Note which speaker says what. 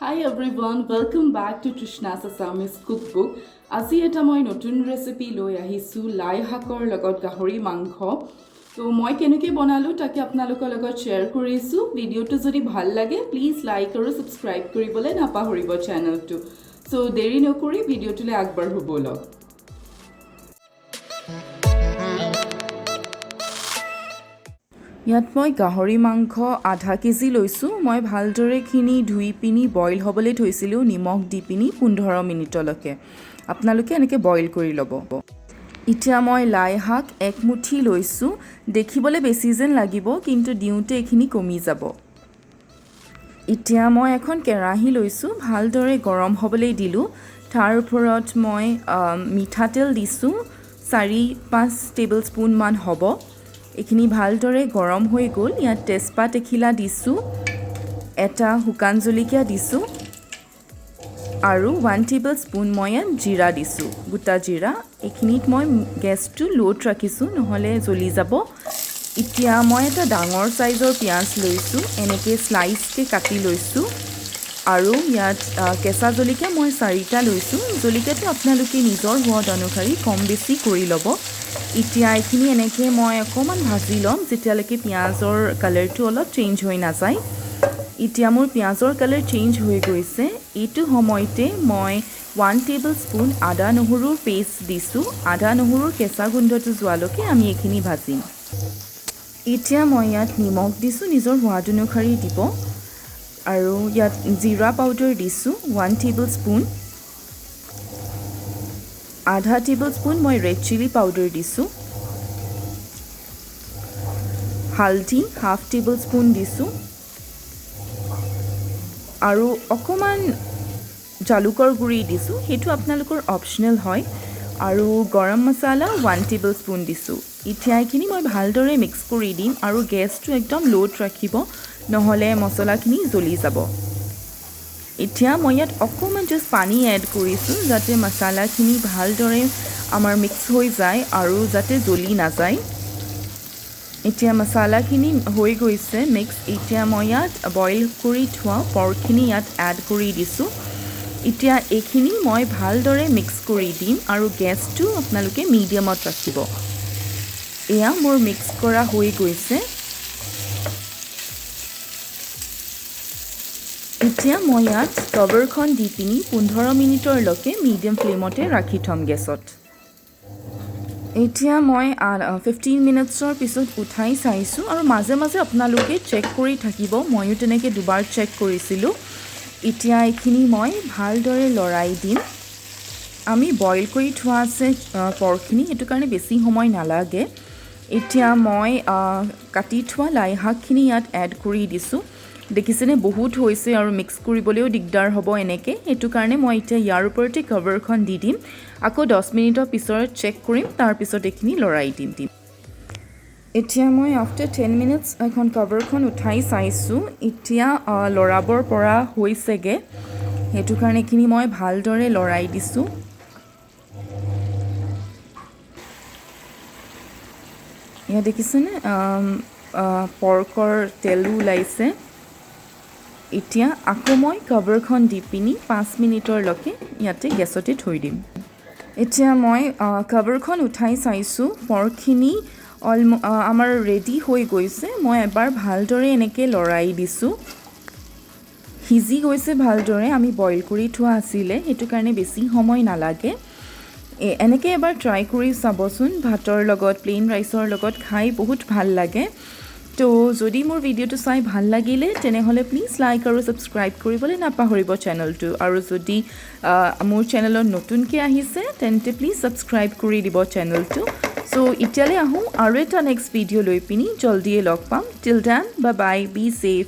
Speaker 1: Hi everyone, welcome back to Trishna's Assamese cookbook. আজি এটা মই নতুন ৰেচিপি লৈ আহিছো লাই শাকৰ লগত গাহৰি মাংস। তো মই কেনেকৈ বনালো তাকে আপোনালোকৰ লগত শ্বেয়াৰ কৰিছো। ভিডিওটো যদি ভাল লাগে প্লিজ লাইক আৰু সাবস্ক্ৰাইব কৰিবলৈ নাপাহৰিব চেনেলটো। সো দেৰি নকৰি ভিডিওটোলৈ আগবাঢ়ো বলক। ইয়াত মই গাহৰি মাংস আধা কেজি লৈছোঁ। মই ভালদৰেখিনি ধুই পিনি বইল হ'বলৈ থৈছিলোঁ নিমখ দি পিনি 15 মিনিটলৈকে। আপোনালোকে এনেকৈ বইল কৰি ল'ব। এতিয়া মই লাই শাক এক মুঠি লৈছোঁ। দেখিবলৈ বেছি যেন লাগিব কিন্তু দিওঁতে এইখিনি কমি যাব। এতিয়া মই এখন কেৰাহী লৈছোঁ, ভালদৰে গৰম হ'বলৈ দিলোঁ। তাৰ ওপৰত মই মিঠাতেল দিছোঁ 4-5 টেবুল স্পুন মান হ'ব। এইখিনি ভালদৰে গৰম হৈ গ'ল। ইয়াত তেজপাত এখিলা দিছোঁ, এটা শুকান জলকীয়া দিছোঁ আৰু 1 টেবুল স্পুন মই ইয়াত জিৰা দিছোঁ, গোটা জিৰা। এইখিনিত মই গেছটো ল'ত ৰাখিছোঁ নহ'লে জ্বলি যাব। এতিয়া মই এটা ডাঙৰ চাইজৰ পিঁয়াজ লৈছোঁ, এনেকৈ স্লাইচকৈ কাটি লৈছোঁ আৰু ইয়াত কেঁচা জলকীয়া মই 4টা লৈছোঁ। জলকীয়াটো আপোনালোকে নিজৰ সোৱাদ অনুসৰি কম বেছি কৰি ল'ব। এতিয়া এইখিনি এনেকৈ মই অকণমান ভাজি ল'ম যেতিয়ালৈকে পিঁয়াজৰ কালাৰটো অলপ চেঞ্জ হৈ নাযায়। এতিয়া মোৰ পিঁয়াজৰ কালাৰ চেঞ্জ হৈ গৈছে। এইটো সময়তে মই 1 টেবুল স্পুন আদা নহৰুৰ পেষ্ট দিছোঁ। আদা নহৰুৰ কেঁচা গোন্ধটো যোৱালৈকে আমি এইখিনি ভাজিম। এতিয়া মই ইয়াত নিমখ দিছোঁ, নিজৰ সোৱাদ অনুসৰি দিব। আৰু ইয়াত জিৰা পাউডাৰ দিছোঁ 1 টেবুল স্পুন। আধা টেবুল স্পুন মই ৰেড চিলি পাউডাৰ দিছোঁ। হালধি হাফ টেবুল স্পুন দিছোঁ আৰু অকণমান জালুকৰ গুড়ি দিছোঁ, সেইটো আপোনালোকৰ অপশ্যনেল হয়। আৰু গৰম মছলা 1 টেবুল স্পুন দিছোঁ। এতিয়া এইখিনি মই ভালদৰে মিক্স কৰি দিম আৰু গেছটো একদম ল'ত ৰাখিব নহ'লে মছলাখিনি জ্বলি যাব। এতিয়া মই ইয়াত অকণমান জাষ্ট পানী এড কৰিছোঁ যাতে মছলাখিনি ভালদৰে আমাৰ মিক্স হৈ যায় আৰু যাতে জ্বলি নাযায়। এতিয়া মছলাখিনি হৈ গৈছে মিক্স। এতিয়া মই ইয়াত বইল কৰি থোৱা পৰ্কখিনি ইয়াত এড কৰি দিছোঁ। এতিয়া এইখিনি মই ভালদৰে মিক্স কৰি দিম আৰু গেছটো আপোনালোকে মিডিয়ামত ৰাখিব। এয়া মোৰ মিক্স কৰা হৈ গৈছে। এতিয়া মই ইয়াত কভাৰখন দি পিনি 15 মিনিটৰলৈকে মিডিয়াম ফ্লেমতে ৰাখি থ'ম গেছত। এতিয়া মই 15 মিনিটছৰ পিছত উঠাই চাইছোঁ আৰু মাজে মাজে আপোনালোকে চেক কৰি থাকিব। ময়ো তেনেকৈ দুবাৰ চেক কৰিছিলোঁ। এতিয়া এইখিনি মই ভালদৰে লৰাই দিম। আমি বইল কৰি থোৱা আছে পৰ্কখিনি, সেইটো কাৰণে বেছি সময় নালাগে। এতিয়া মই কাটি থোৱা লাই শাকখিনি ইয়াত এড কৰি দিছোঁ। দেখিছেনে বহুত হৈছে আৰু মিক্স কৰিবলৈও দিগদাৰ হ'ব এনেকৈ। সেইটো কাৰণে মই এতিয়া ইয়াৰ ওপৰতে কভাৰখন দি দিম। আকৌ 10 মিনিটৰ পিছত চেক কৰিম, তাৰপিছত এইখিনি লৰাই দিম। এতিয়া মই আফটাৰ 10 মিনিটছ এখন কভাৰখন উঠাই চাইছোঁ। এতিয়া লৰাবৰ পৰা হৈছেগৈ, সেইটো কাৰণে এইখিনি মই ভালদৰে লৰাই দিছোঁ। এয়া দেখিছেনে পৰ্কৰ তেলো ওলাইছে। এতিয়া আকৌ মই কভাৰখন দি পিনি 5 মিনিটৰলৈকে ইয়াতে গেছতে থৈ দিম। এতিয়া মই কভাৰখন উঠাই চাইছোঁ, পৰ্কখিনি আমাৰ ৰেডি হৈ গৈছে। মই এবাৰ ভালদৰে এনেকৈ লৰাই দিছোঁ। সিজি গৈছে ভালদৰে, আমি বইল কৰি থোৱা আছিলে, সেইটো কাৰণে বেছি সময় নালাগে। এনেকৈ এবাৰ ট্ৰাই কৰি চাবচোন। ভাতৰ লগত প্লেইন ৰাইচৰ লগত খাই বহুত ভাল লাগে। তো যদি মোৰ ভিডিঅ'টো চাই ভাল লাগিলে তেনেহ'লে প্লিজ লাইক আৰু ছাবস্ক্ৰাইব কৰিবলৈ নাপাহৰিব চেনেলটো। আৰু যদি মোৰ চেনেলত নতুনকৈ আহিছে তেন্তে প্লিজ ছাবস্ক্ৰাইব কৰি দিব চেনেলটো। চ' এতিয়ালৈ আহোঁ আৰু এটা নেক্সট ভিডিঅ' লৈ পিনি জল্দিয়ে লগ পাম। Till then bye bye, be safe.